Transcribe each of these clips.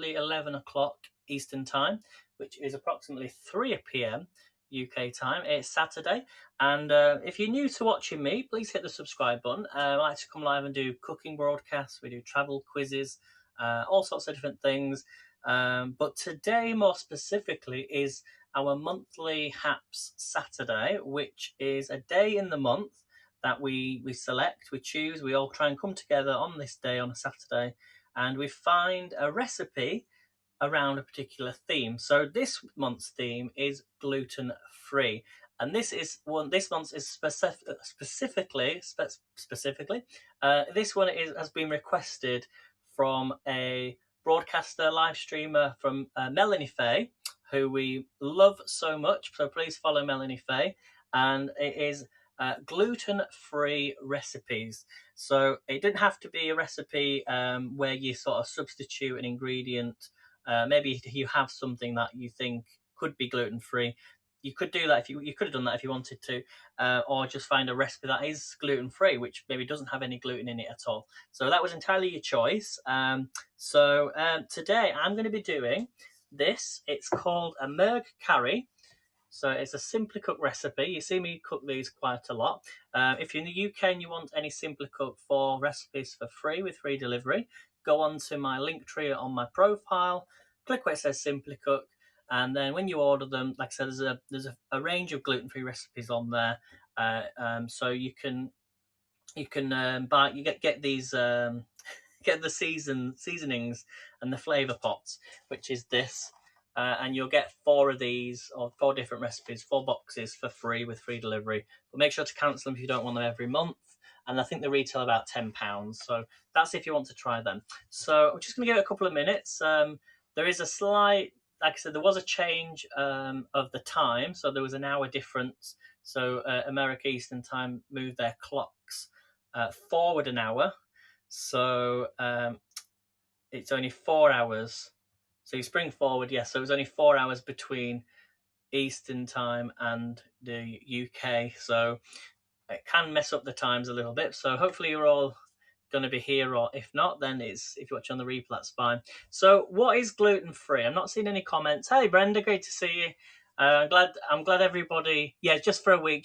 approximately 11 o'clock Eastern time, which is approximately 3 p.m. UK time. It's Saturday, and if you're new to watching me, please hit the subscribe button. I like to come live and do cooking broadcasts. We do travel quizzes, all sorts of different things. But today, more specifically, is our monthly Happs Saturday, which is a day in the month that we select, we choose, we all try and come together on this day on a Saturday, and we find a recipe around a particular theme. So this month's theme is gluten-free, and this month is specifically this one has been requested from a broadcaster, live streamer from Melanie Faye, who we love so much. So please follow Melanie Faye, and it is gluten-free recipes. So it didn't have to be a recipe where you sort of substitute an ingredient. Maybe you have something that you think could be gluten-free. You could do that if you could have done that if you wanted to, or just find a recipe that is gluten-free, which maybe doesn't have any gluten in it at all. So that was entirely your choice. Today I'm going to be doing this. It's called a Murgh Kari. So it's a simply cooked recipe. You see me cook these quite a lot. If you're in the UK and you want any simply cooked 4 recipes for free with free delivery, go on to my link tree on my profile, click where it says simply cook, and then when you order them, like I said, there's a range of gluten-free recipes on there. So you can buy, you get these get the seasonings and the flavor pots, which is this. And you'll get 4 of these, or 4 different recipes, 4 boxes for free with free delivery. But make sure to cancel them if you don't want them every month. And I think they retail about £10. So that's if you want to try them. So I'm just going to give it a couple of minutes. There is a slight, like I said, there was a change of the time. So there was an hour difference. So America Eastern Time moved their clocks forward an hour. So it's only 4 hours. So you spring forward, yes. So it was only 4 hours between Eastern Time and the UK. So it can mess up the times a little bit. So hopefully you're all going to be here, or if not, then if you're watching on the replay, that's fine. So what is gluten-free? I'm not seeing any comments. Hey Brenda, great to see you. I'm glad everybody. Yeah, just for a week.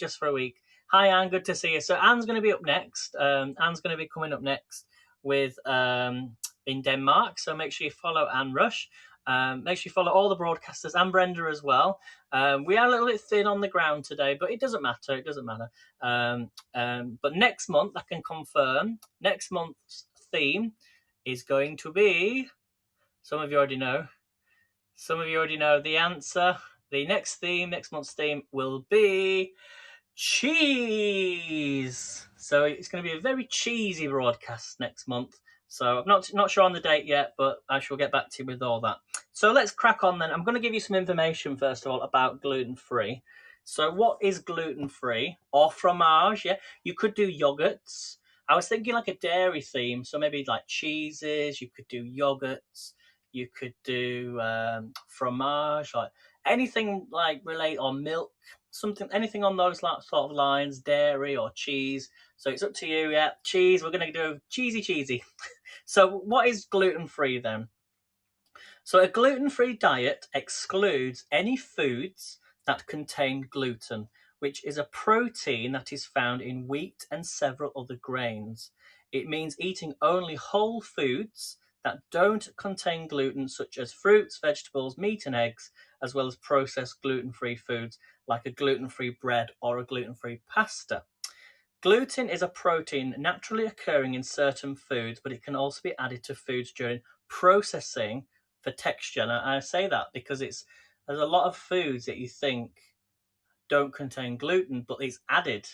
Hi Anne, good to see you. So Anne's going to be up next. Anne's going to be coming up next with in Denmark. So make sure you follow Anne Rush. Make sure you follow all the broadcasters and Brenda as well. We are a little bit thin on the ground today, but it doesn't matter. But next month, I can confirm, next month's theme is going to be, some of you already know the answer. The next month's theme will be cheese. So it's going to be a very cheesy broadcast next month. So I'm not sure on the date yet, but I shall get back to you with all that. So let's crack on then. I'm going to give you some information first of all about gluten-free. So what is gluten-free, or fromage? Yeah, you could do yogurts. I was thinking like a dairy theme, so maybe like cheeses. You could do yogurts. You could do fromage, like anything like relate, or milk, anything on those sort of lines, dairy or cheese. So it's up to you. Yeah, cheese. We're going to do cheesy. So what is gluten-free then? So a gluten-free diet excludes any foods that contain gluten, which is a protein that is found in wheat and several other grains. It means eating only whole foods that don't contain gluten, such as fruits, vegetables, meat and eggs, as well as processed gluten-free foods like a gluten-free bread or a gluten-free pasta. Gluten is a protein naturally occurring in certain foods, but it can also be added to foods during processing for texture. And I say that because there's a lot of foods that you think don't contain gluten, but it's added,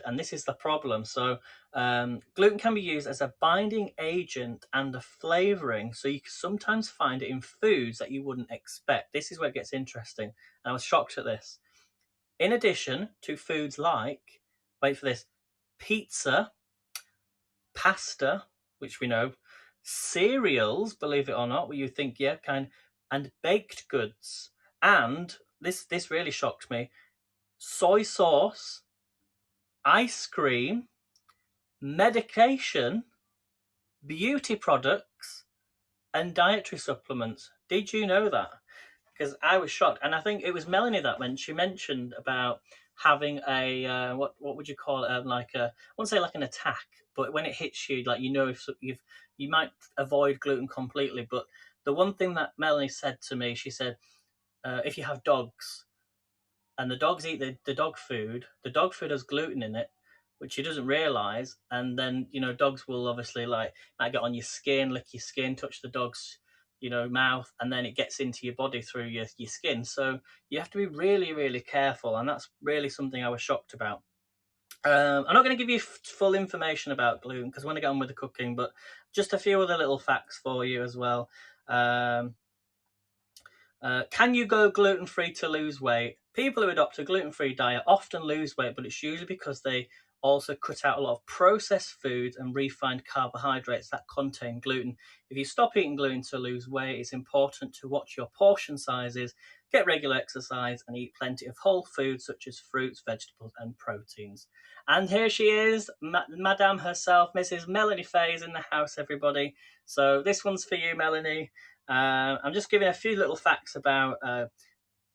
and this is the problem. So gluten can be used as a binding agent and a flavoring, so you can sometimes find it in foods that you wouldn't expect. This is where it gets interesting, and I was shocked at this. In addition to foods like, wait for this, pizza, pasta, which we know, cereals, believe it or not, where you think, yeah, and baked goods, and this really shocked me, soy sauce, ice cream, medication, beauty products, and dietary supplements. Did you know that? Because I was shocked, and I think it was Melanie that when she mentioned about having a what would you call it? Like a, I won't say like an attack, but when it hits you, like, you know, if you might avoid gluten completely. But the one thing that Melanie said to me, she said, if you have dogs and the dogs eat the the dog food has gluten in it, which she doesn't realize. And then, you know, dogs will obviously, like, might get on your skin, lick your skin, touch the dog's, you know, mouth, and then it gets into your body through your skin. So you have to be really, really careful, and that's really something I was shocked about. I'm not going to give you full information about gluten because I want to get on with the cooking, but just a few other little facts for you as well. Can you go gluten-free to lose weight? People who adopt a gluten-free diet often lose weight, but it's usually because they also cut out a lot of processed foods and refined carbohydrates that contain gluten. If you stop eating gluten to lose weight, it's important to watch your portion sizes, get regular exercise, and eat plenty of whole foods such as fruits, vegetables, and proteins. And here she is, Madame herself, Mrs. Melanie Fay, is in the house, everybody. So this one's for you, Melanie. I'm just giving a few little facts about the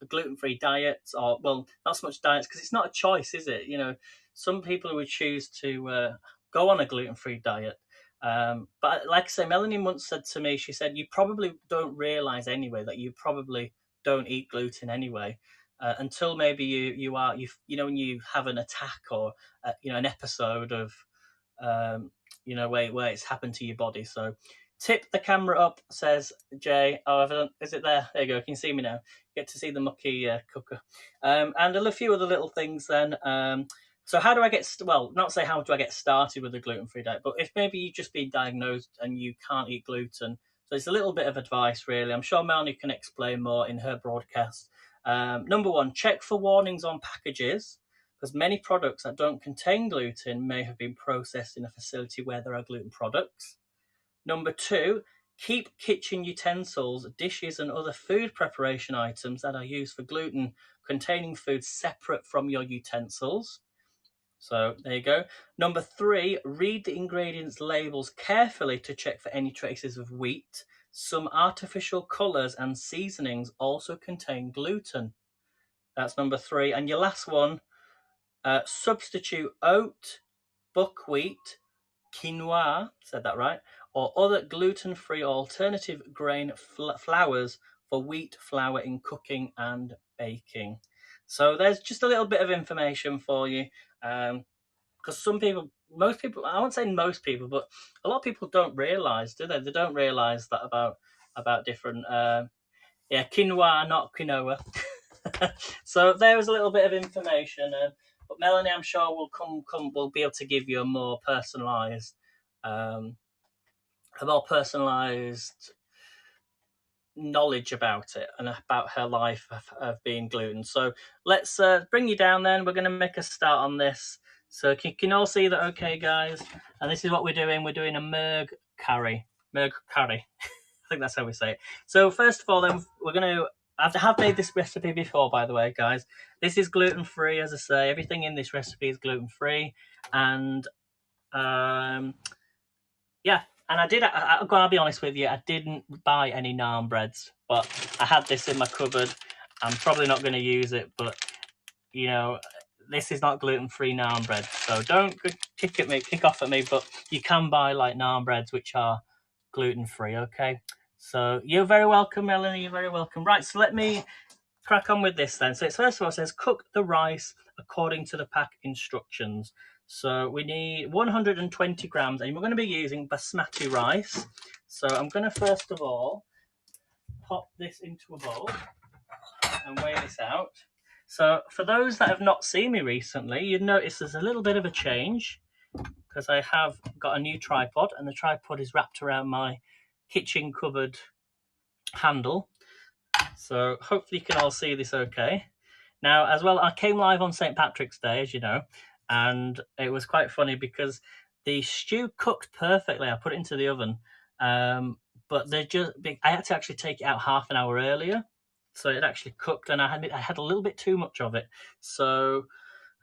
gluten-free diets, or, well, not so much diets, because it's not a choice, is it? You know, some people would choose to go on a gluten-free diet. But like I say, Melanie once said to me, she said, you probably don't realize anyway that you probably don't eat gluten anyway. Until maybe you know, when you have an attack or you know, an episode of you know, where it's happened to your body. So tip the camera up, says Jay. Oh, is it there? There you go. Can you see me now? Get to see the mucky cooker. And a few other little things then. So how do I get, well, not say how do I get started with a gluten-free diet, but if maybe you've just been diagnosed and you can't eat gluten, so it's a little bit of advice, really. I'm sure Melanie can explain more in her broadcast. Number one, check for warnings on packages, because many products that don't contain gluten may have been processed in a facility where there are gluten products. Number two, keep kitchen utensils, dishes, and other food preparation items that are used for gluten containing food separate from your utensils. So there you go. Number three, read the ingredients labels carefully to check for any traces of wheat. Some artificial colours and seasonings also contain gluten. That's number three. And your last one, substitute oat, buckwheat, quinoa, said that right, or other gluten-free alternative grain flours for wheat flour in cooking and baking. So there's just a little bit of information for you, because most people, I won't say most people, but a lot of people don't realise, do they? They don't realise that about different, quinoa, not quinoa. So there was a little bit of information, but Melanie, I'm sure, will be able to give you a more personalised, knowledge about it and about her life of being gluten. So let's bring you down. Then we're going to make a start on this. So can you all see that, okay, guys? And this is what we're doing. We're doing a Murgh Kari. I think that's how we say it. So first of all, then we're going to. I have made this recipe before, by the way, guys. This is gluten-free, as I say. Everything in this recipe is gluten-free, and yeah. And I'll be honest with you, I didn't buy any naan breads, but I had this in my cupboard. I'm probably not going to use it, but you know, this is not gluten-free naan bread, so don't kick off at me. But you can buy like naan breads which are gluten-free. Okay, so you're very welcome, Melanie. You're very welcome. Right, so let me crack on with this then. So it's first of all, it says cook the rice according to the pack instructions. So we need 120 grams, and we're going to be using basmati rice. So I'm going to first of all pop this into a bowl and weigh this out. So for those that have not seen me recently, you'd notice there's a little bit of a change, because I have got a new tripod, and the tripod is wrapped around my kitchen cupboard handle. So hopefully you can all see this okay. Now, as well, I came live on St. Patrick's Day, as you know, and it was quite funny because the stew cooked perfectly. I put it into the oven, but I had to actually take it out half an hour earlier, so it actually cooked, and I had a little bit too much of it. So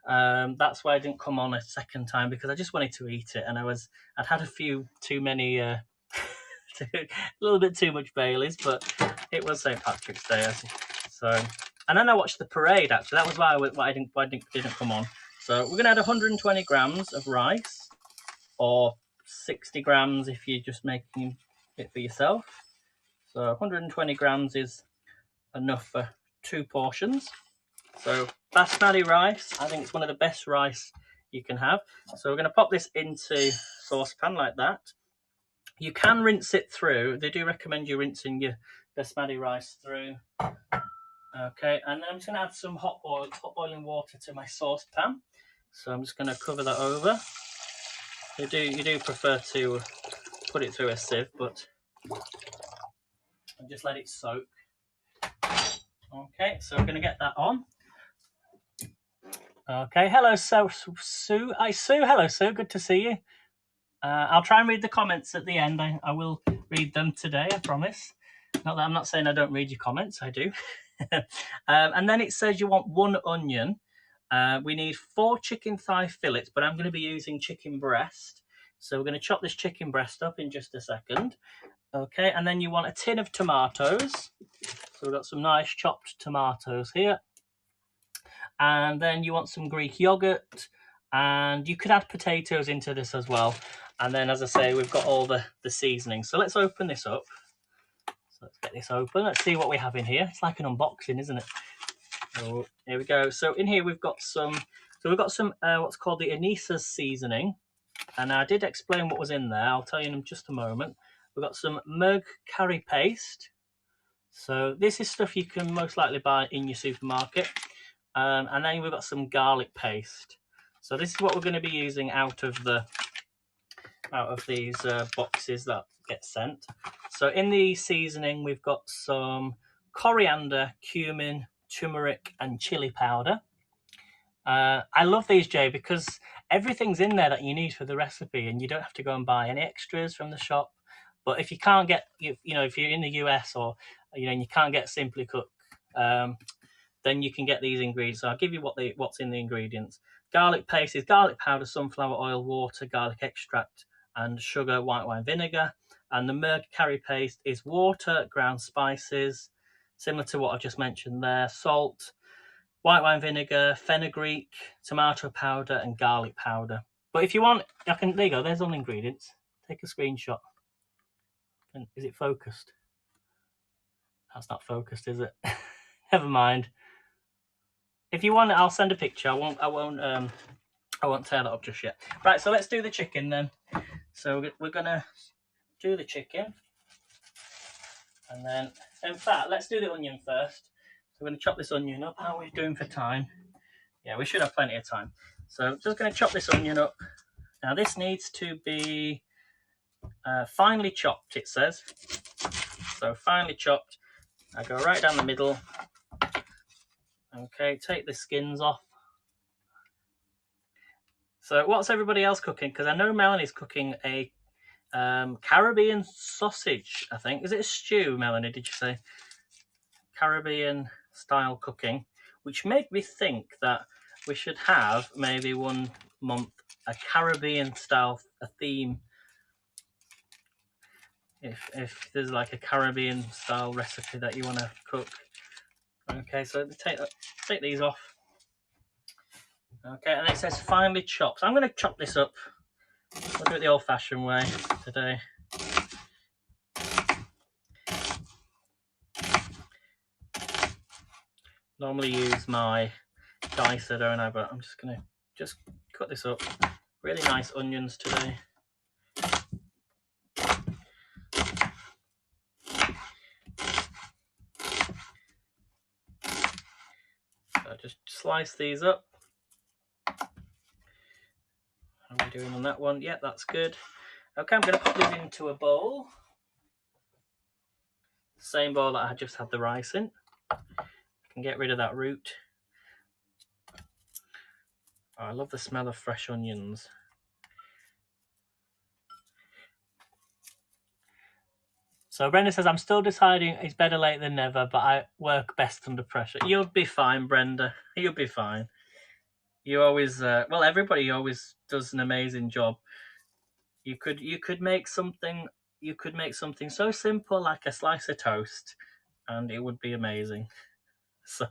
that's why I didn't come on a second time, because I just wanted to eat it, and I'd had a few too many a little bit too much Baileys, but it was St. Patrick's Day. So, and then I watched the parade, actually. That was why I didn't come on. So we're going to add 120 grams of rice, or 60 grams if you're just making it for yourself. So 120 grams is enough for 2 portions. So basmati rice, I think it's one of the best rice you can have. So we're going to pop this into saucepan like that. You can rinse it through. They do recommend you rinsing your basmati rice through. Okay, and then I'm just going to add some hot boiling water to my saucepan. So I'm just going to cover that over. You do prefer to put it through a sieve, but just let it soak. Okay, so we're going to get that on. Okay, hello, Sue. Hi, Sue. Hello, Sue. Good to see you. I'll try and read the comments at the end. I will read them today, I promise. Not that I'm not saying I don't read your comments, I do. And then it says you want 1 onion. We need 4 chicken thigh fillets, but I'm going to be using chicken breast. So we're going to chop this chicken breast up in just a second. Okay, and then you want a tin of tomatoes. So we've got some nice chopped tomatoes here. And then you want some Greek yogurt, and you could add potatoes into this as well. And then, as I say, we've got all the seasoning. So let's open this up. So let's get this open. Let's see what we have in here. It's like an unboxing, isn't it? Oh, here we go. So in here we've got some. So we've got some what's called the Anissa's seasoning, and I did explain what was in there. I'll tell you in just a moment. We've got some Murgh curry paste. So this is stuff you can most likely buy in your supermarket. And then we've got some garlic paste. So this is what we're going to be using out of these boxes that get sent. So in the seasoning, we've got some coriander, cumin, turmeric, and chili powder. I love these, Jay, because everything's in there that you need for the recipe, and you don't have to go and buy any extras from the shop. But if you can't get, if you're in the US or and you can't get Simply Cook, then you can get these ingredients. So I'll give you what's in the ingredients. Garlic paste is garlic powder, sunflower oil, water, garlic extract, and sugar, white wine vinegar. And the Murgh curry paste is water, ground spices, similar to what I've just mentioned there, salt, white wine vinegar, fenugreek, tomato powder, and garlic powder. But if you want, there you go, there's all the ingredients. Take a screenshot. Is it focused? That's not focused, is it? Never mind. If you want it, I'll send a picture. I won't tear that up just yet. Right, so let's do the chicken then. So we're gonna do the chicken, and then, in fact, let's do the onion first. So we're gonna chop this onion up. How are we doing for time? Yeah, we should have plenty of time. So just gonna chop this onion up. Now this needs to be finely chopped, it says. So finely chopped. I go right down the middle. Okay, take the skins off. So what's everybody else cooking? Because I know Melanie's cooking a Caribbean sausage, I think. Is it a stew, Melanie, did you say? Caribbean style cooking, which made me think that we should have maybe one month a Caribbean style theme. If there's like a Caribbean style recipe that you want to cook. Okay, so take these off. Okay, and it says finely chopped. So I'm going to chop this up. We'll do it the old-fashioned way today. Normally use my dicer, don't I? But I'm just going to cut this up. Really nice onions today. So just slice these up. How are we doing on that one? Yeah, that's good. Okay, I'm going to put this into a bowl. Same bowl that I just had the rice in. I can get rid of that root. Oh, I love the smell of fresh onions. So Brenda says, I'm still deciding it's better late than never, but I work best under pressure. You'll be fine, Brenda. You'll be fine. You always, everybody always does an amazing job. You could make something you could make something so simple like a slice of toast, and it would be amazing. So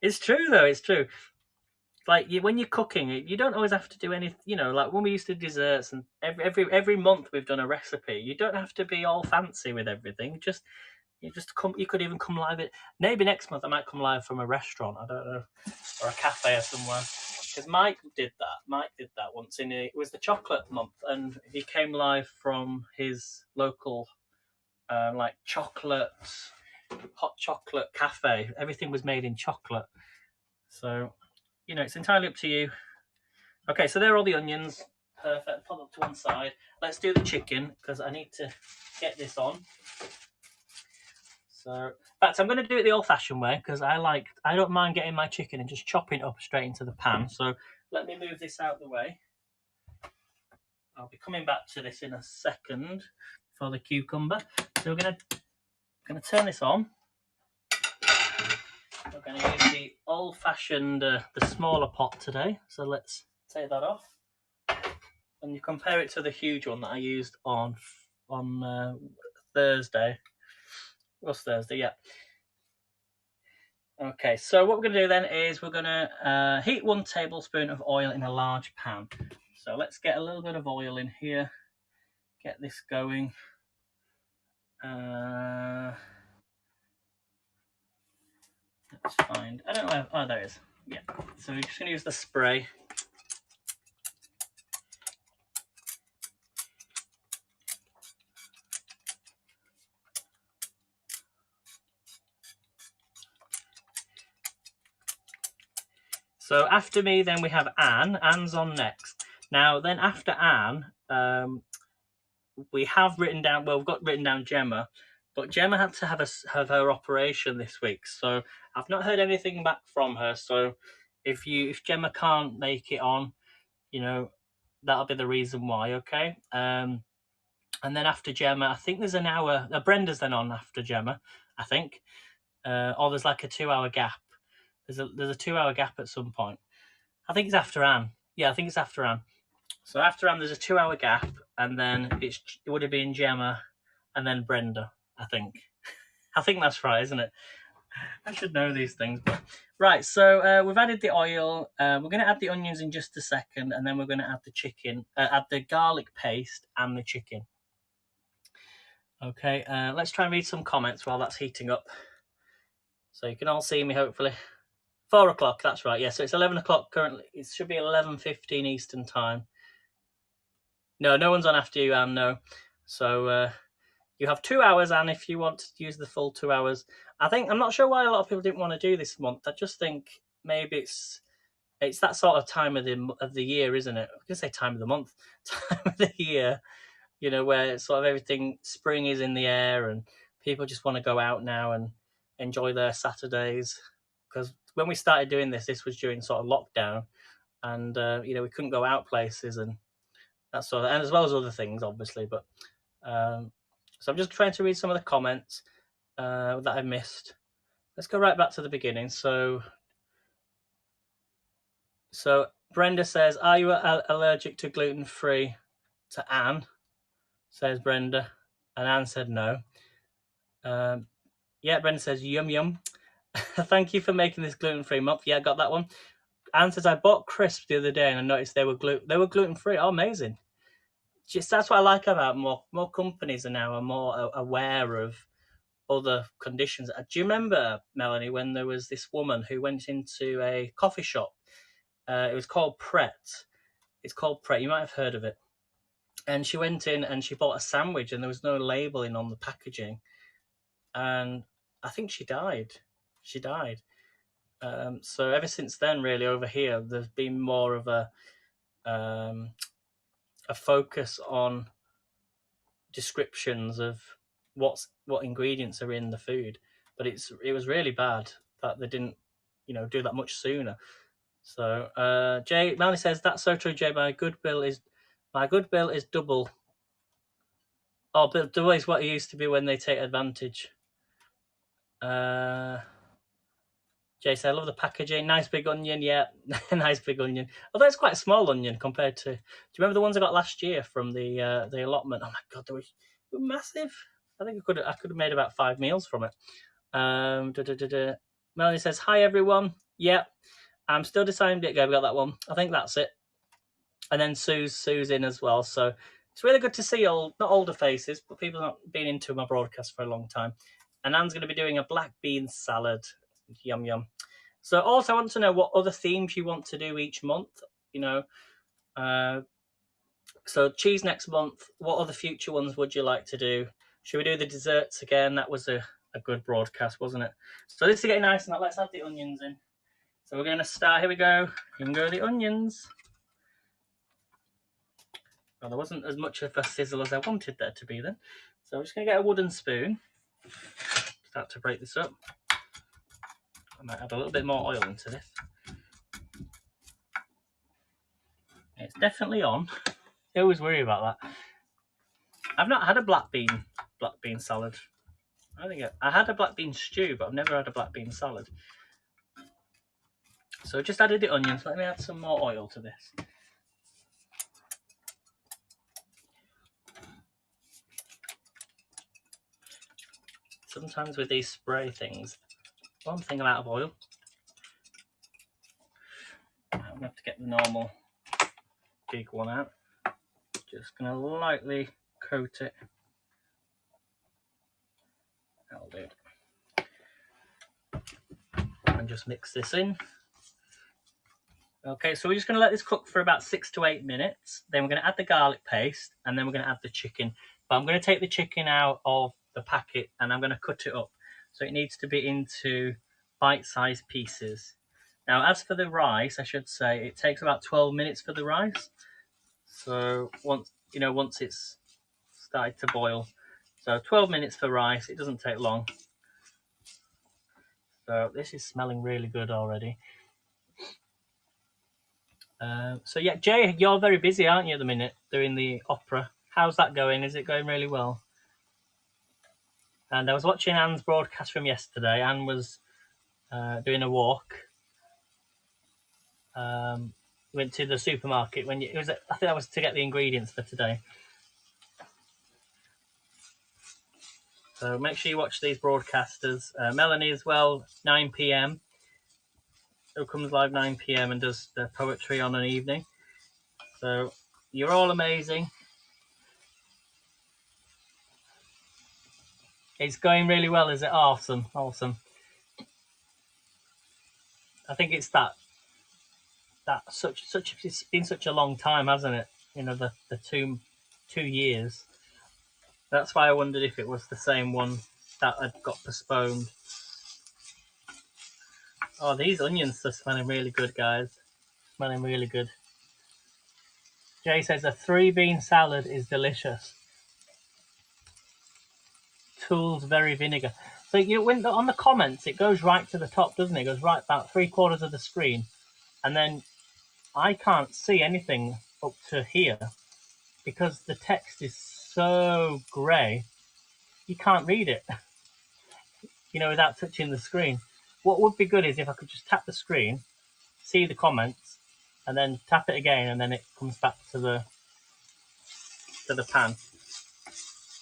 it's true, though. It's true. Like when you're cooking, you don't always have to do anything. You know, like when we used to do desserts, and every month we've done a recipe. You don't have to be all fancy with everything. Just come. You could even come live. Maybe next month I might come live from a restaurant. I don't know, or a cafe or somewhere. Because Mike did that. Mike did that once. It was the chocolate month, and he came live from his local, like hot chocolate cafe. Everything was made in chocolate. So, you know, it's entirely up to you. Okay, so there are all the onions. Perfect. Put them to one side. Let's do the chicken because I need to get this on. So, in fact, I'm going to do it the old-fashioned way because I don't mind getting my chicken and just chopping it up straight into the pan. So let me move this out of the way. I'll be coming back to this in a second for the cucumber. So we're going to turn this on. We're going to use the old-fashioned, the smaller pot today. So let's take that off, and you compare it to the huge one that I used on Thursday. It was Thursday, yeah. Okay, so what we're going to do then is we're going to heat 1 tablespoon of oil in a large pan. So let's get a little bit of oil in here. Get this going. Let's find. I don't know. Oh, there it is. Yeah. So we're just going to use the spray. So after me, then we have Anne. Anne's on next. Now, then after Anne, we have written down. Well, we've got written down Gemma, but Gemma had to have her operation this week. So I've not heard anything back from her. So if Gemma can't make it on, you know, that'll be the reason why. Okay. And then after Gemma, I think there's an hour. Brenda's then on after Gemma, I think. Or there's like a 2-hour gap. There's a 2-hour gap at some point. I think it's after Anne. Yeah, I think it's after Anne. So after Anne, there's a 2-hour gap, and then it would have been Gemma, and then Brenda. I think that's right, isn't it? I should know these things, but right. So we've added the oil. We're going to add the onions in just a second, and then we're going to add the chicken, add the garlic paste and the chicken. Okay. Let's try and read some comments while that's heating up, so you can all see me hopefully. 4 o'clock, that's right. Yeah, so it's 11 o'clock currently. It should be 11:15 Eastern time. No one's on after you, Anne, no. So you have 2 hours, Anne, if you want to use the full 2 hours. I'm not sure why a lot of people didn't want to do this month. I just think maybe it's that sort of time of the year, isn't it? I was going to say time of the month. Time of the year, you know, where sort of everything, spring is in the air and people just want to go out now and enjoy their Saturdays. Because when we started doing this was during sort of lockdown, and you know, we couldn't go out places and that sort of, and as well as other things, obviously. But so I'm just trying to read some of the comments that I missed. Let's go right back to the beginning. So Brenda says, "Are you allergic to gluten-free?" To Anne, says Brenda, and Anne said no. Yeah, Brenda says, "Yum yum." Thank you for making this gluten-free month. Yeah, I got that one. Anne says, I bought crisps the other day and I noticed they were gluten-free. Oh, amazing. Just that's what I like about more companies are now more aware of other conditions. Do you remember, Melanie, when there was this woman who went into a coffee shop? It was called Pret. It's called Pret. You might have heard of it. And she went in and she bought a sandwich and there was no labeling on the packaging. And I think she died. So ever since then, really, over here, there's been more of a focus on descriptions of what ingredients are in the food. But it was really bad that they didn't, you know, do that much sooner. So Melanie says, that's so true, Jay. My good bill is double. Oh, but double is what it used to be when they take advantage. Jay said, I love the packaging. Nice big onion, yeah. Nice big onion. Although it's quite a small onion compared to... Do you remember the ones I got last year from the allotment? Oh my God, massive. I think I could have made about 5 meals from it. Melanie says, hi everyone. Yeah, I'm still deciding. Go, we got that one. I think that's it. And then Sue's in as well. So it's really good to see not older faces, but people not been into my broadcast for a long time. And Anne's going to be doing a black bean salad. Yum yum. So also I want to know what other themes you want to do each month. You know, so cheese next month. What other future ones would you like to do? Should we do the desserts again? That was a good broadcast, wasn't it? So this is getting nice now. Let's add the onions in. So we're going to start. Here we go. In go the onions. Well, there wasn't as much of a sizzle as I wanted there to be then. So I'm just going to get a wooden spoon. Start to break this up. I might add a little bit more oil into this. It's definitely on. I always worry about that. I've not had a black bean salad. I think I had a black bean stew, but I've never had a black bean salad. So just added the onions. Let me add some more oil to this. Sometimes with these spray things, one thing I'm out of oil. I'm going to have to get the normal big one out. Just going to lightly coat it. That'll do it. And just mix this in. Okay, so we're just going to let this cook for about 6 to 8 minutes. Then we're going to add the garlic paste, and then we're going to add the chicken. But I'm going to take the chicken out of the packet, and I'm going to cut it up. So it needs to be into bite-sized pieces. Now, as for the rice, I should say, it takes about 12 minutes for the rice. So once it's started to boil. So 12 minutes for rice, it doesn't take long. So this is smelling really good already. So yeah, Jay, you're very busy, aren't you, at the minute, doing the opera? How's that going? Is it going really well? And I was watching Anne's broadcast from yesterday. Anne was doing a walk. Went to the supermarket I think that was to get the ingredients for today. So make sure you watch these broadcasters. Melanie as well, 9 p.m. Who comes live 9 p.m. and does the poetry on an evening. So you're all amazing. It's going really well, is it? Awesome. I think it's it's been such a long time, hasn't it? You know, the 2 years. That's why I wondered if it was the same one that had got postponed. Oh, these onions are smelling really good, guys. Smelling really good. Jay says a 3-bean salad is delicious. Tools very vinegar. So when on the comments, it goes right to the top, doesn't it? It goes right about 3/4 of the screen, and then I can't see anything up to here because the text is so grey. You can't read it, without touching the screen. What would be good is if I could just tap the screen, see the comments, and then tap it again, and then it comes back to the pan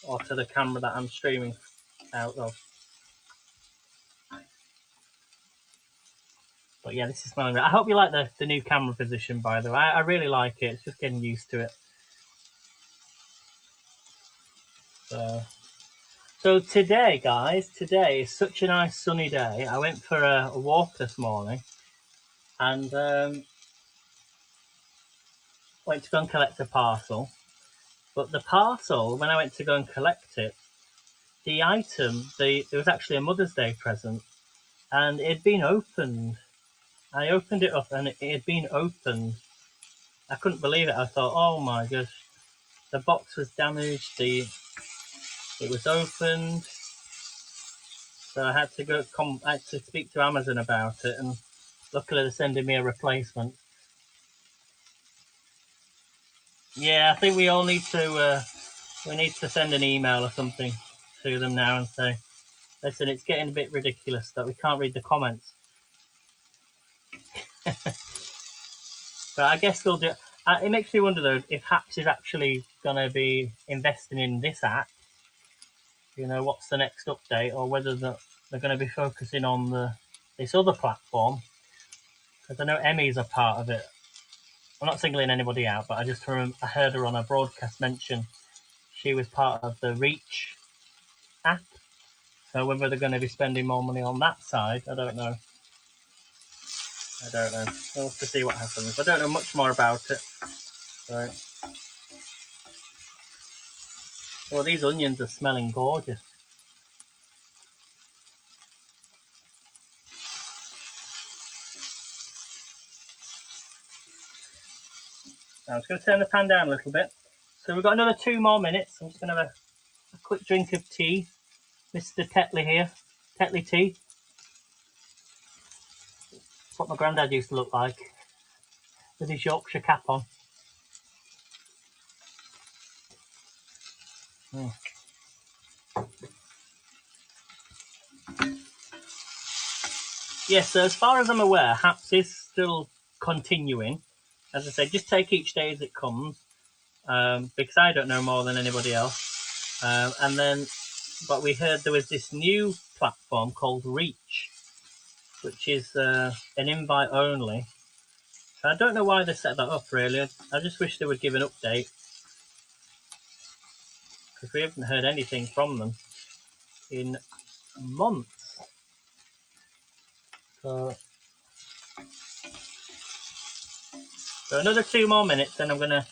or to the camera that I'm streaming out of. But yeah, this is smelling great. I hope you like the new camera position, by the way. I really like it. It's just getting used to it. So today, guys, is such a nice sunny day. I went for a walk this morning and went to go and collect a parcel. But the parcel, when I went to go and collect it, the item, there was actually a Mother's Day present, and it had been opened. I opened it up, and it had been opened. I couldn't believe it. I thought, oh my gosh, the box was damaged. It was opened. So I had to speak to Amazon about it, and luckily they're sending me a replacement. Yeah, I think we all need to send an email or something to them now and say, listen, it's getting a bit ridiculous that we can't read the comments. But I guess they'll do. It makes me wonder though if Happs is actually going to be investing in this app you know, what's the next update, or whether they're going to be focusing on this other platform, because I know Emmy's a part of it. I'm not singling anybody out, but I just I heard her on a broadcast mention she was part of the Reach app. So whether they're going to be spending more money on that side, I don't know. We'll have to see what happens. I don't know much more about it. So, well, these onions are smelling gorgeous. Now I'm just going to turn the pan down a little bit. So we've got another 2 more minutes. I'm just going to have a quick drink of tea. Mr. Tetley here. Tetley tea. It's what my granddad used to look like, with his Yorkshire cap on. Yes, so as far as I'm aware, Happs is still continuing. As I said, just take each day as it comes, because I don't know more than anybody else. But we heard there was this new platform called Reach, which is an invite only. So I don't know why they set that up, really. I just wish they would give an update, because we haven't heard anything from them in months. So another 2 more minutes, then I'm going to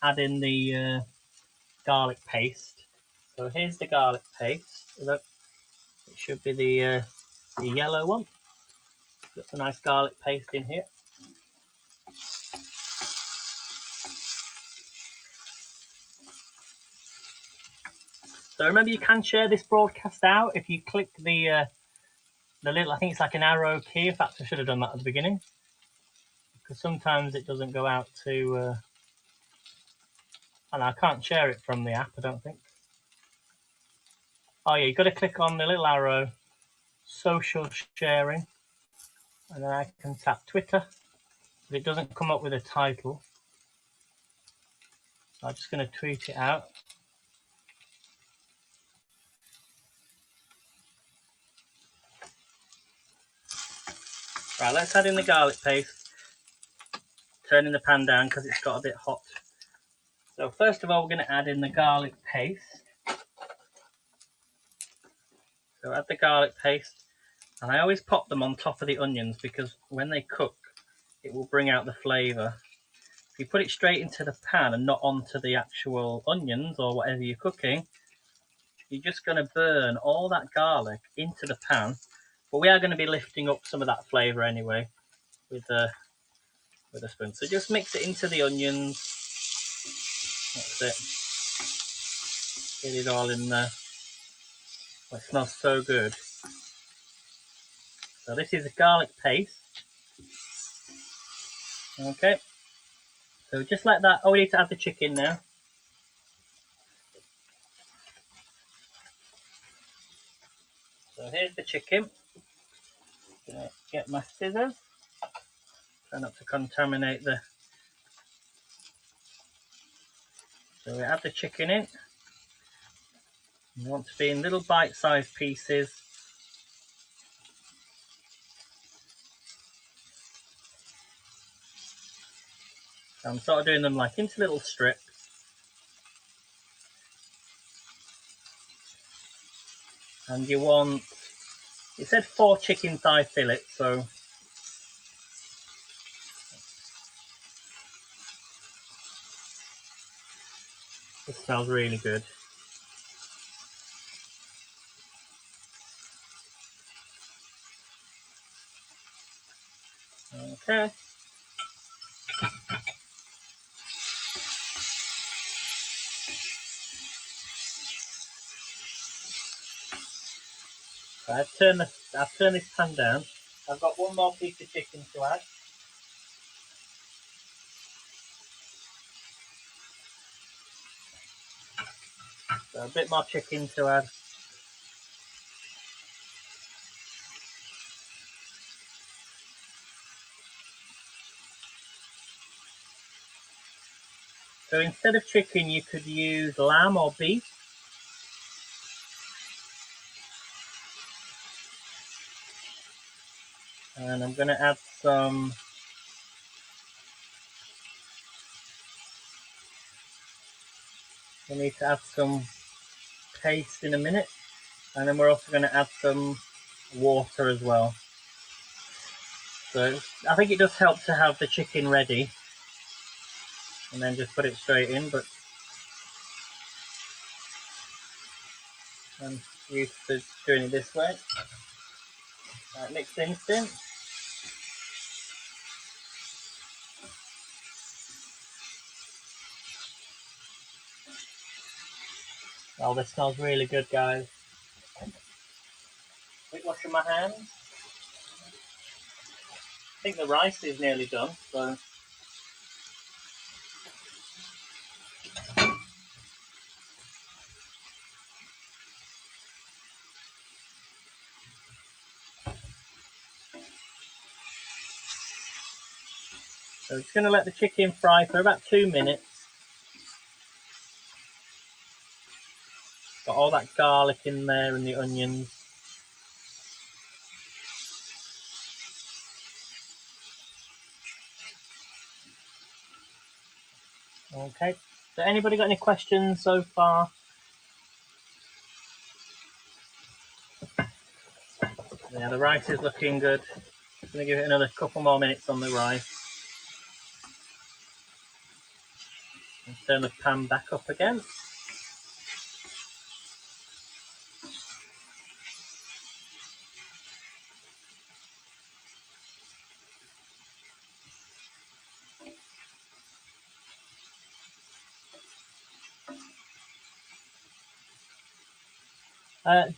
add in the garlic paste. So here's the garlic paste. Look, it should be the yellow one. Got some nice garlic paste in here. So remember, you can share this broadcast out if you click the little, I think it's like an arrow key. In fact, I should have done that at the beginning, because sometimes it doesn't go out to, and I can't share it from the app, I don't think. Oh yeah, you've got to click on the little arrow, social sharing, and then I can tap Twitter, but it doesn't come up with a title. So I'm just going to tweet it out. Right, let's add in the garlic paste. Turning the pan down because it's got a bit hot. So first of all, we're going to add in the garlic paste. So add the garlic paste, and I always pop them on top of the onions, because when they cook, it will bring out the flavour. If you put it straight into the pan and not onto the actual onions or whatever you're cooking, you're just going to burn all that garlic into the pan. But we are going to be lifting up some of that flavour anyway with a spoon. So just mix it into the onions. That's it. Get it all in there. Oh, it smells so good. So this is a garlic paste. Okay. So just like that. Oh, we need to add the chicken now. So here's the chicken. Gonna get my scissors. Try not to contaminate the. So we add the chicken in. You want to be in little bite-sized pieces. So I'm sort of doing them like into little strips. And you want, it said 4 chicken thigh fillets, so this smells really good. Okay. So I've turned this pan down. I've got 1 more piece of chicken to add. So a bit more chicken to add. So instead of chicken, you could use lamb or beef. And I'm going to add some we need to add some paste in a minute, and then we're also going to add some water as well. So I think it does help to have the chicken ready and then just put it straight in, but I'm used to doing it this way. Right, mix things in. Oh, this smells really good, guys. Quick wash of my hands. I think the rice is nearly done, so just going to let the chicken fry for about 2 minutes. Got all that garlic in there and the onions. Okay, so anybody got any questions so far? Yeah, the rice is looking good. I'm going to give it another couple more minutes on the rice. And turn the pan back up again.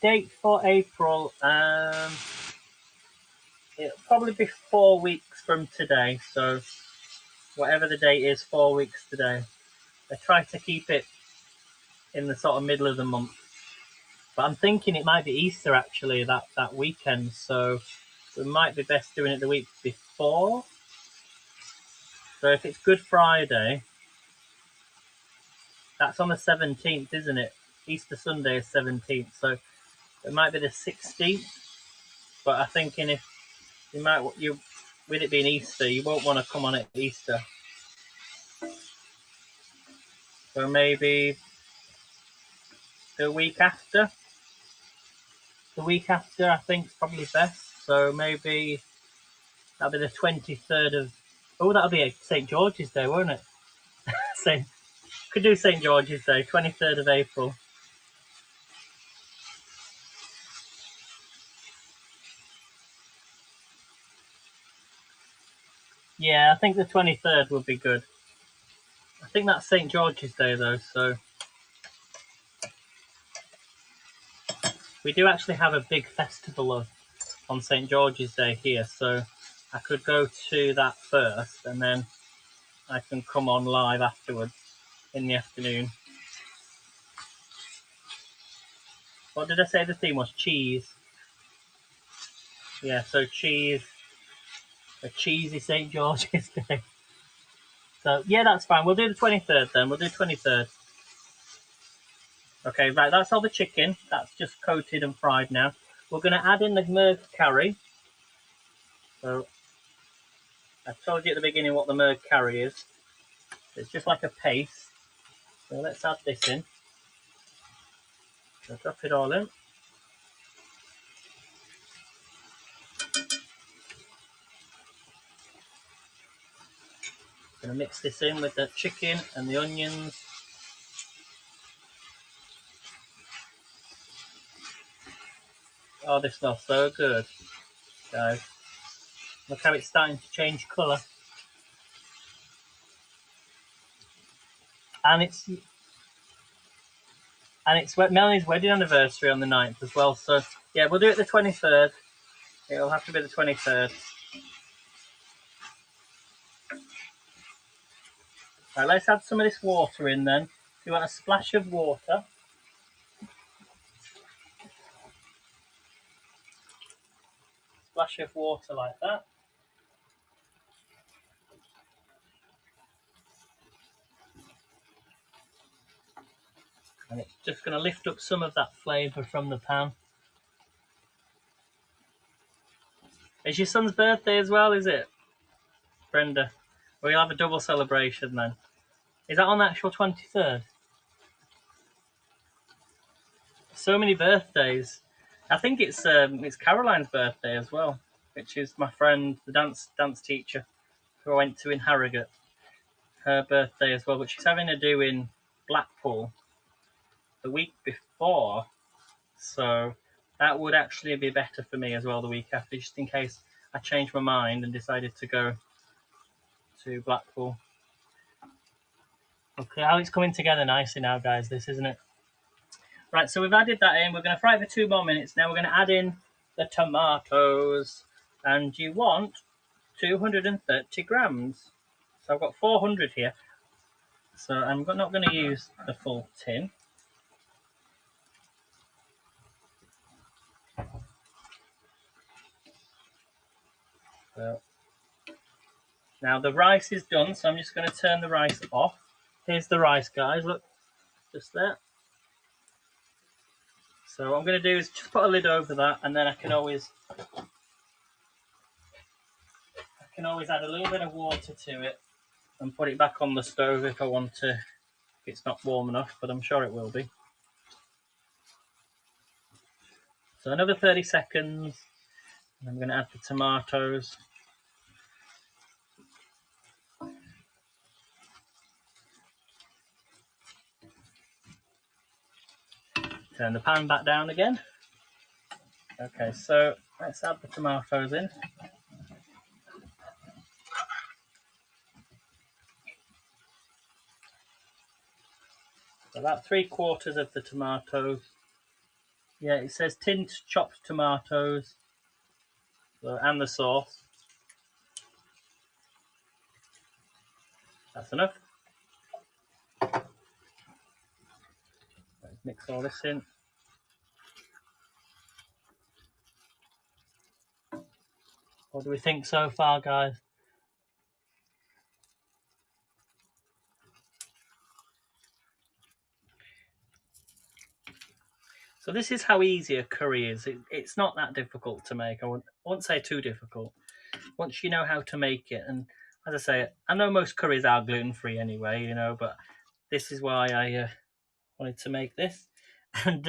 Date for April, it'll probably be 4 weeks from today, so whatever the date is, 4 weeks today. I try to keep it in the sort of middle of the month, but I'm thinking it might be Easter actually that weekend, so it might be best doing it the week before. So if it's Good Friday, that's on the 17th, isn't it? Easter Sunday is 17th, so it might be the 16th, but I'm thinking if with it being Easter, you won't want to come on at Easter. So maybe the week after. The week after, I think, is probably best. So maybe that'll be the 23rd of... Oh, that'll be St. George's Day, won't it? Could do St. George's Day, 23rd of April. Yeah, I think the 23rd would be good. I think that's St. George's Day, though, so... We do actually have a big festival on St. George's Day here, so I could go to that first, and then I can come on live afterwards in the afternoon. What did I say the theme was? Cheese. Yeah, so cheese. A cheesy St. George's Day. So, yeah, that's fine. We'll do the 23rd then. We'll do 23rd. Okay, right, that's all the chicken. That's just coated and fried now. We're going to add in the Murgh Kari. So, I told you at the beginning what the Murgh Kari is. It's just like a paste. So let's add this in. So drop it all in. Going to mix this in with the chicken and the onions. Oh, this smells so good, guys. Look how it's starting to change colour. And it's Melanie's wedding anniversary on the 9th as well. So, yeah, we'll do it the 23rd. It'll have to be the 23rd. Right, let's add some of this water in then. You want a splash of water. Splash of water like that. And it's just going to lift up some of that flavour from the pan. It's your son's birthday as well, is it, Brenda? We'll have a double celebration then. Is that on the actual 23rd? So many birthdays. I think it's Caroline's birthday as well, which is my friend, the dance teacher who I went to in Harrogate. Her birthday as well, but she's having a do in Blackpool the week before, so that would actually be better for me as well the week after, just in case I changed my mind and decided to go to Blackpool. Okay, how it's coming together nicely now, guys, this, isn't it? Right, so we've added that in. We're going to fry it for 2 more minutes. Now we're going to add in the tomatoes, and you want 230 grams. So I've got 400 here. So I'm not going to use the full tin. So now the rice is done, so I'm just going to turn the rice off. Here's the rice, guys. Look, just there. So what I'm going to do is just put a lid over that, and then I can always add a little bit of water to it and put it back on the stove if I want to, if it's not warm enough, but I'm sure it will be. So another 30 seconds, and I'm going to add the tomatoes. Turn the pan back down again. Okay, so let's add the tomatoes in. About 3/4 of the tomatoes. Yeah, it says tinned chopped tomatoes, and the sauce. That's enough. Let's mix all this in. What do we think so far, guys? So this is how easy a curry is. It's not that difficult to make. I won't say too difficult. Once you know how to make it, and as I say, I know most curries are gluten-free anyway, you know, but this is why I wanted to make this. And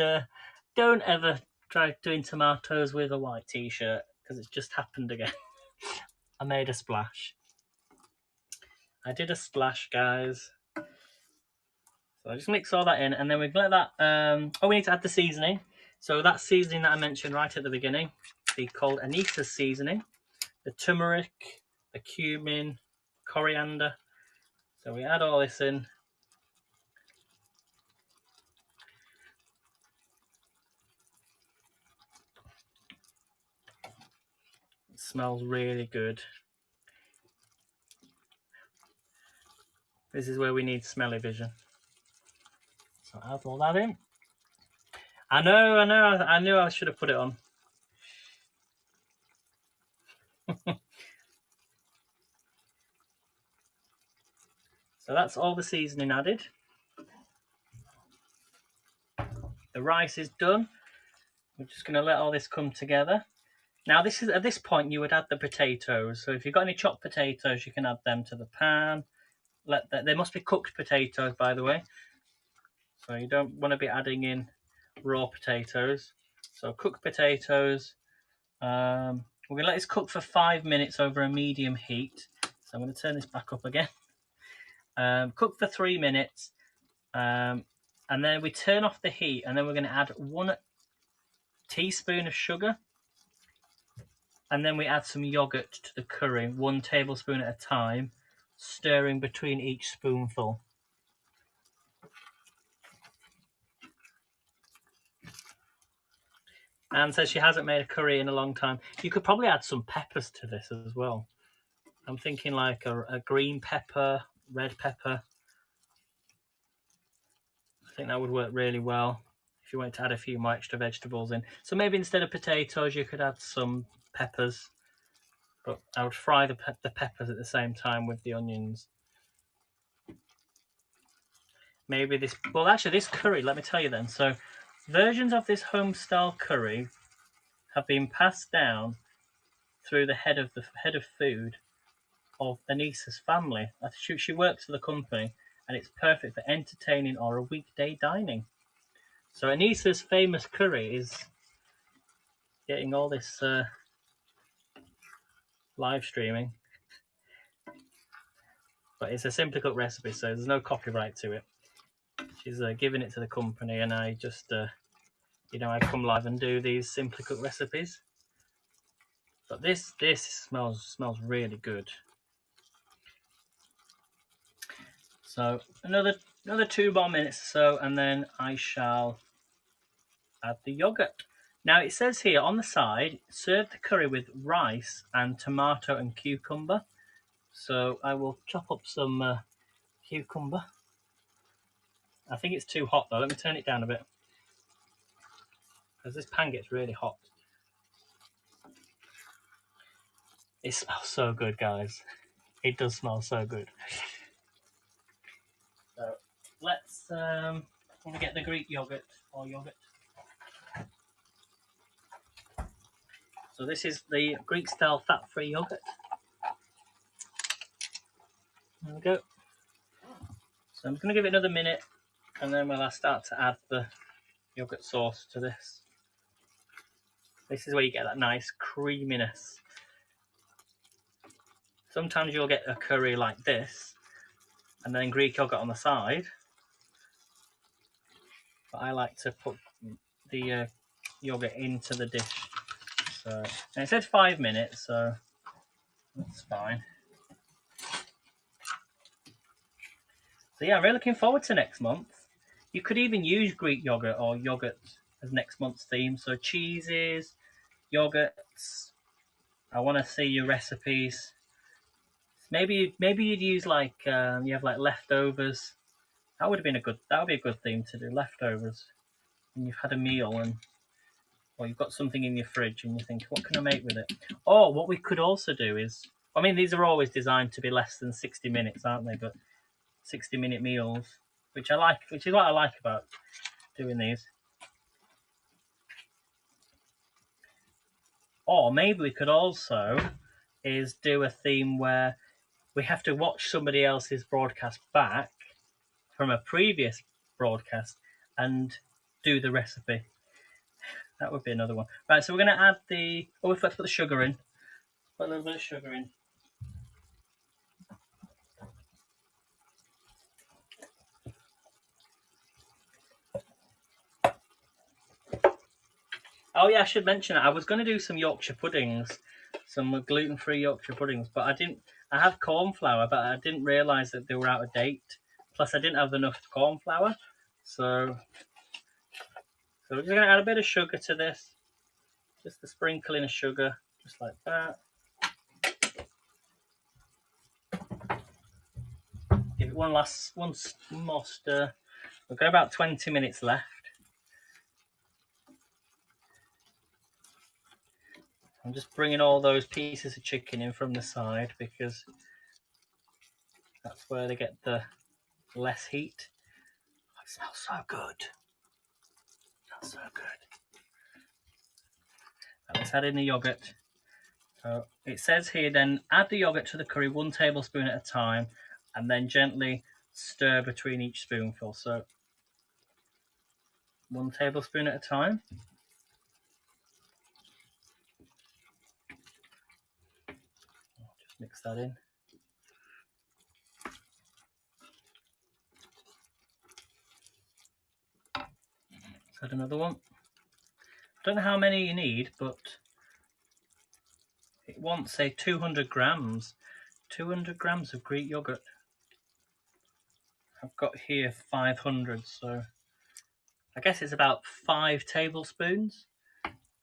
don't ever try doing tomatoes with a white t-shirt, because it's just happened again. I made a splash. I did a splash, guys. So I just mix all that in, and then we've let that. We need to add the seasoning. So that seasoning that I mentioned right at the beginning, be called Anita's seasoning. The turmeric, the cumin, coriander. So we add all this in. It smells really good. This is where we need smelly vision. So add all that in. I knew I should have put it on. So that's all the seasoning added. The rice is done. We're just going to let all this come together. Now this is, at this point you would add the potatoes. So if you've got any chopped potatoes, you can add them to the pan. They must be cooked potatoes, by the way. So you don't want to be adding in raw potatoes. So cooked potatoes. We're going to let this cook for 5 minutes over a medium heat. So I'm going to turn this back up again. Cook for 3 minutes. And then we turn off the heat, and then we're going to add 1 teaspoon of sugar. And then we add some yogurt to the curry, 1 tablespoon at a time, stirring between each spoonful. Anne says she hasn't made a curry in a long time. You could probably add some peppers to this as well. I'm thinking like a green pepper, red pepper. I think that would work really well if you wanted to add a few more extra vegetables in. So maybe instead of potatoes, you could add some peppers. But I would fry the peppers at the same time with the onions. Maybe this, well actually this curry, let me tell you then. So versions of this home style curry have been passed down through the head of food of Anissa's family. She works for the company, and it's perfect for entertaining or a weekday dining. So Anissa's famous curry is getting all this live streaming, but it's a simply cooked recipe, so there's no copyright to it. She's giving it to the company, and I just, I come live and do these simply cooked recipes. But this smells really good. So another 2 more minutes or so, and then I shall add the yogurt. Now it says here on the side, serve the curry with rice and tomato and cucumber. So I will chop up some cucumber. I think it's too hot though. Let me turn it down a bit, because this pan gets really hot. It smells so good, guys. It does smell so good. So let's get the Greek yogurt or yogurt. So this is the Greek style fat-free yogurt. There we go. So I'm going to give it another minute, and then we'll start to add the yogurt sauce to this. This is where you get that nice creaminess. Sometimes you'll get a curry like this, and then Greek yogurt on the side. But I like to put the yogurt into the dish. So, and it said 5 minutes, so that's fine. So yeah, I'm really looking forward to next month. You could even use Greek yogurt or yogurt as next month's theme. So cheeses, yogurts. I want to see your recipes. Maybe you'd use like you have like leftovers. That would be a good theme to do, leftovers. When you've had a meal or you've got something in your fridge and you think, what can I make with it? Or what we could also do is, I mean, these are always designed to be less than 60 minutes, aren't they? But 60-minute meals, which is what I like about doing these. Or maybe we could also do a theme where we have to watch somebody else's broadcast back from a previous broadcast and do the recipe. That would be another one. Right, so we're going to add we have to put the sugar in. Put a little bit of sugar in. Oh yeah, I should mention it. I was going to do some Yorkshire puddings, some gluten-free Yorkshire puddings, but I didn't. I have corn flour, but I didn't realise that they were out of date. Plus, I didn't have enough corn flour, so we're just going to add a bit of sugar to this, just a sprinkling of sugar, just like that. Give it one more stir. We've got about 20 minutes left. I'm just bringing all those pieces of chicken in from the side because that's where they get the less heat. Oh, it smells so good. It smells so good. Right, let's add in the yogurt. So it says here then, add the yogurt to the curry 1 tablespoon at a time and then gently stir between each spoonful. So 1 tablespoon at a time. Just mix that in. Let's add another one. I don't know how many you need, but it wants, say, 200 grams. 200 grams of Greek yogurt. I've got here 500, so I guess it's about 5 tablespoons.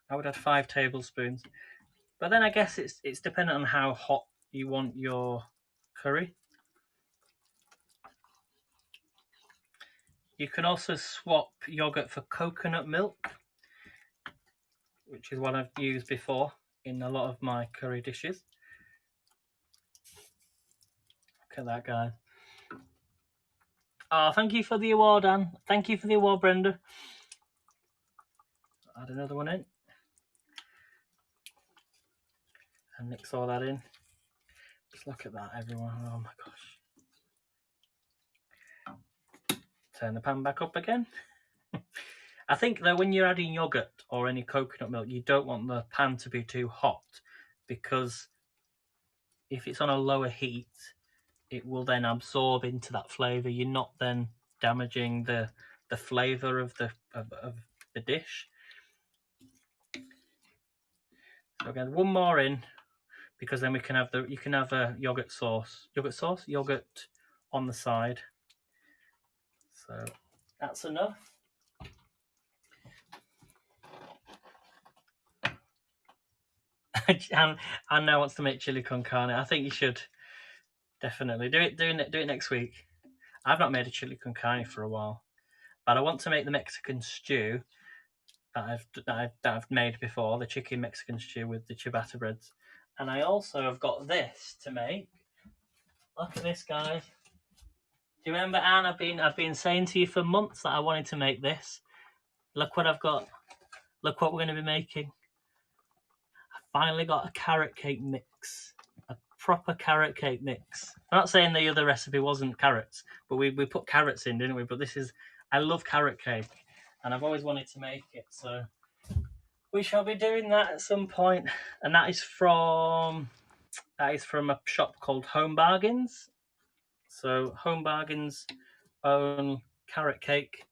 I would add 5 tablespoons. But then I guess it's dependent on how hot you want your curry. You can also swap yogurt for coconut milk, which is what I've used before in a lot of my curry dishes. Look at that, guys. Oh, thank you for the award, Anne. Thank you for the award, Brenda. Add another one in. and mix all that in. Just look at that, everyone. Oh my gosh. Turn the pan back up again. I think that when you're adding yogurt or any coconut milk, you don't want the pan to be too hot, because if it's on a lower heat, it will then absorb into that flavour. You're not then damaging the flavour of the dish. So again, one more in, because then we can have you can have a yogurt on the side. So that's enough. And Anna wants to make chili con carne. I think you should definitely do it next week. I've not made a chili con carne for a while, but I want to make the Mexican stew that I've made before, the chicken Mexican stew with the ciabatta breads. And I also have got this to make. Look at this, guys. Do you remember, Anne? I've been saying to you for months that I wanted to make this. Look what I've got. Look what we're going to be making. I finally got a carrot cake mix. A proper carrot cake mix. I'm not saying the other recipe wasn't carrots, but we put carrots in, didn't we? But this is, I love carrot cake, and I've always wanted to make it, so we shall be doing that at some point. And that is from a shop called Home Bargains. So Home Bargains own carrot cake.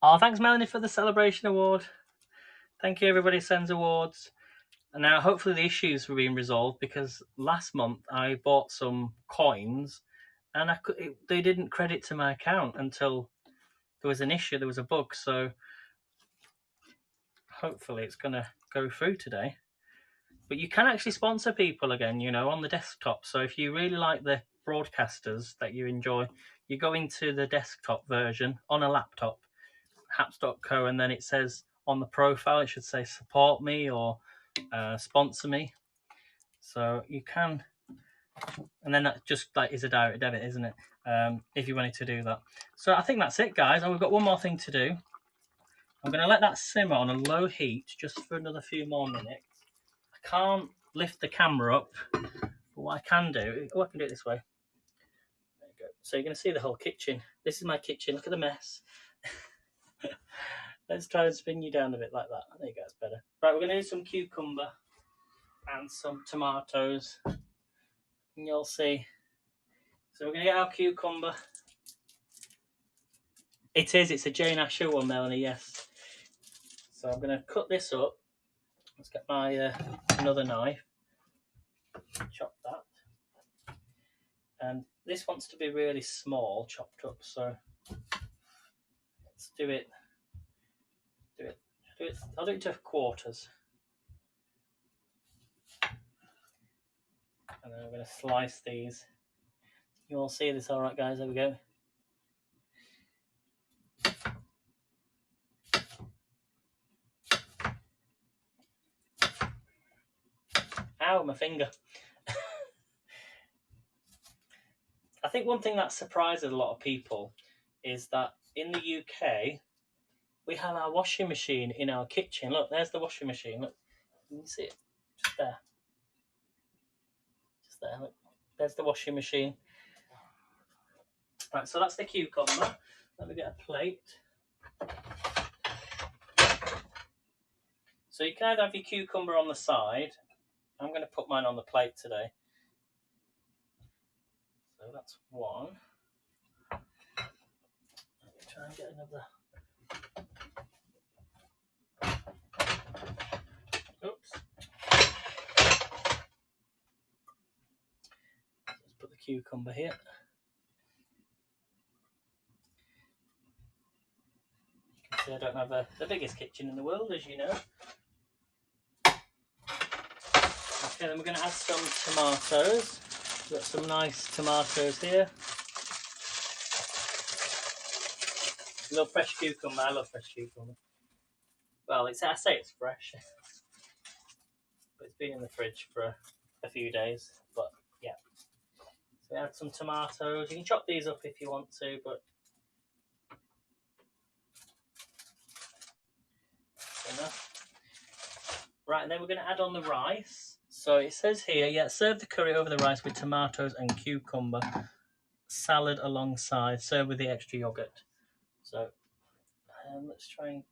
Oh, thanks, Melanie, for the celebration award. Thank you, everybody sends awards. And now hopefully the issues were being resolved, because last month I bought some coins and they didn't credit to my account until there was an issue, there was a bug. So hopefully it's going to go through today. But you can actually sponsor people again, you know, on the desktop. So if you really like the broadcasters that you enjoy, you go into the desktop version on a laptop, happs.co, and then it says on the profile, it should say support me or sponsor me. So you can, and then that just like is a direct debit, isn't it? If you wanted to do that. So I think that's it, guys. And we've got one more thing to do. I'm going to let that simmer on a low heat just for another few more minutes. I can't lift the camera up, but what I can do, I can do it this way. There you go. So you're going to see the whole kitchen. This is my kitchen. Look at the mess. Let's try and spin you down a bit like that. There you go, it's better. Right, we're going to do some cucumber and some tomatoes, and you'll see. So we're going to get our cucumber. It's a Jane Asher one, Melanie, yes. So I'm going to cut this up. Let's get my another knife. Chop that. And this wants to be really small, chopped up, so let's do it. I'll do it to quarters. And then I'm going to slice these. You all see this all right, guys? There we go. Ow, my finger. I think one thing that surprises a lot of people is that in the UK, we have our washing machine in our kitchen. Look, there's the washing machine. Look, can you see it? Just there. Just there. Look, there's the washing machine. Right, so that's the cucumber. Let me get a plate. So you can either have your cucumber on the side. I'm going to put mine on the plate today. So that's one. Let me try and get another. Oops. Let's put the cucumber here. You can see I don't have the biggest kitchen in the world, as you know. Okay, then we're going to add some tomatoes. We've got some nice tomatoes here. A little fresh cucumber. I love fresh cucumber. Well, I say it's fresh, but it's been in the fridge for a few days. But yeah, so we add some tomatoes. You can chop these up if you want to, but that's enough. Right, and then we're going to add on the rice. So it says here, yeah, serve the curry over the rice with tomatoes and cucumber. Salad alongside. Serve with the extra yogurt. So let's try and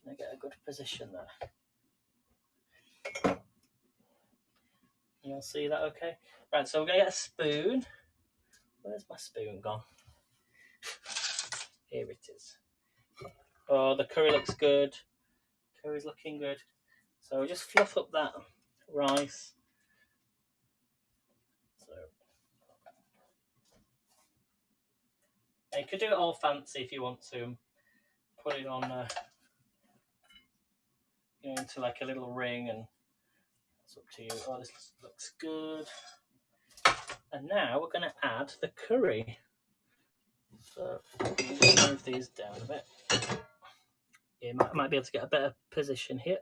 can I get a good position there? You'll see that okay? Right, so we're going to get a spoon. Where's my spoon gone? Here it is. Oh, the curry looks good. Curry's looking good. So we just fluff up that rice. So you could do it all fancy if you want to. Put it on into like a little ring, and it's up to you. Oh, this looks good. And now we're going to add the curry. So just move these down a bit. Yeah, might be able to get a better position here.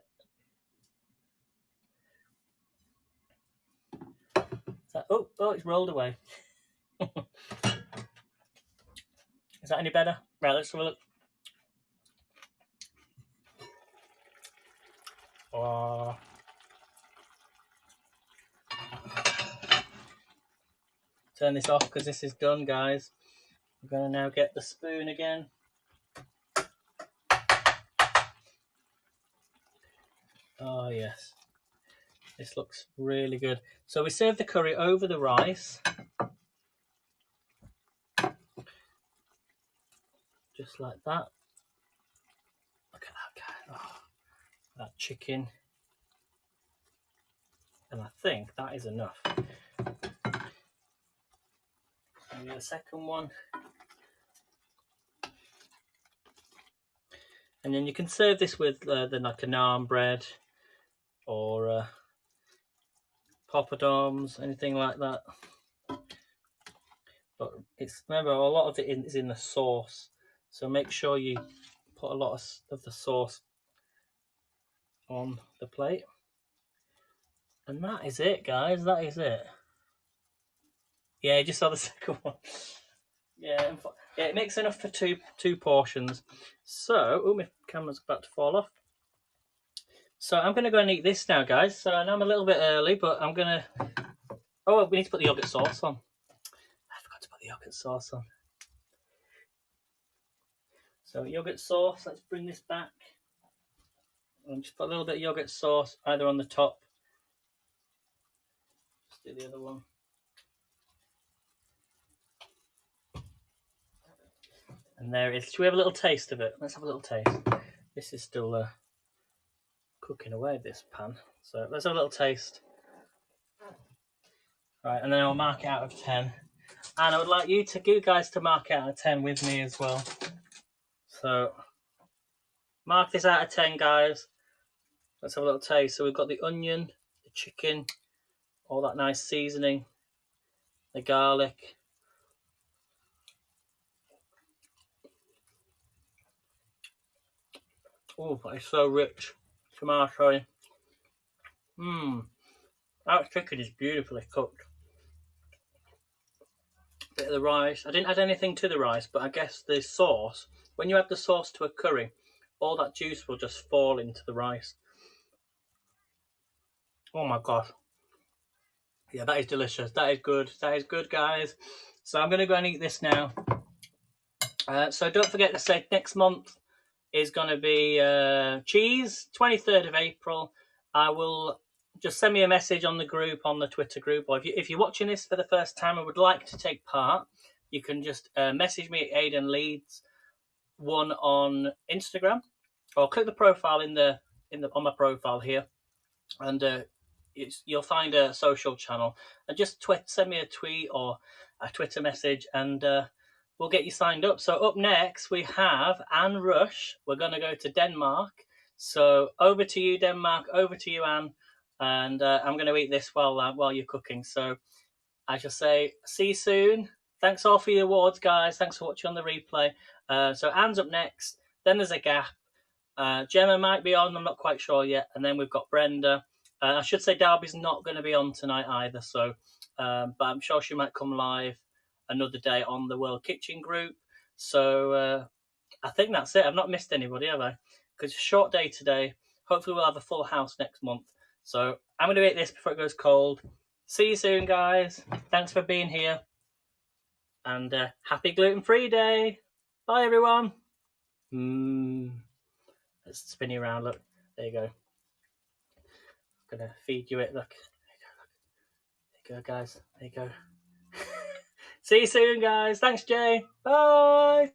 Oh, it's rolled away. Is that any better? Right, let's have a look. Oh. Turn this off because this is done, guys. We're going to now get the spoon again. Oh, yes. This looks really good. So we serve the curry over the rice. Just like that. Look at that guy. Oh, that chicken. And I think that is enough. Maybe a second one. And then you can serve this with like a naan bread or poppadoms, anything like that. But remember, a lot of it is in the sauce, so make sure you put a lot of the sauce on the plate. And that is it, guys. That is it. Yeah, you just saw the second one. Yeah, it makes enough for two portions. So, oh, my camera's about to fall off. So I'm going to go and eat this now, guys. So I know I'm a little bit early, but I'm going to... Oh, we need to put the yogurt sauce on. I forgot to put the yogurt sauce on. So yogurt sauce, let's bring this back. And just put a little bit of yogurt sauce either on the top. Let's do the other one. And there it is. Should we have a little taste of it? Let's have a little taste. This is still cooking away, this pan. So let's have a little taste. Right, and then I'll mark it out of 10. And I would like you guys to mark it out of 10 with me as well. So mark this out of 10, guys. Let's have a little taste. So we've got the onion, the chicken, all that nice seasoning, the garlic. Oh, it's so rich. Tomato. That chicken is beautifully cooked. Bit of the rice. I didn't add anything to the rice, but I guess the sauce, when you add the sauce to a curry, all that juice will just fall into the rice. Oh my gosh. Yeah, that is delicious. That is good. That is good, guys. So I'm going to go and eat this now. So don't forget to say next month is going to be cheese, 23rd of April. I will just send me a message on the group, on the Twitter group, or if you're watching this for the first time and would like to take part, you can just message me at Aidan Leeds 1 on Instagram, or click the profile on my profile here, and you'll find a social channel, and just send me a tweet or a Twitter message, and we'll get you signed up. So up next we have Anne Rush. We're going to go to Denmark. So over to you, Denmark. Over to you, Anne. And I'm going to eat this while you're cooking. So I shall say, see you soon. Thanks all for your awards, guys. Thanks for watching on the replay. So Anne's up next. Then there's a gap. Gemma might be on. I'm not quite sure yet. And then we've got Brenda. I should say Darby's not going to be on tonight either. So, but I'm sure she might come live another day on the World Kitchen group. So I think that's it. I've not missed anybody, have I? Because it's a short day today. hopefully we'll have a full house next month. So I'm going to eat this before it goes cold. See you soon, guys. Thanks for being here. And happy gluten-free day. Bye, everyone. Let's spin you around. Look, there you go. I'm going to feed you it. Look. There you go, guys. There you go. See you soon, guys. Thanks, Jay. Bye.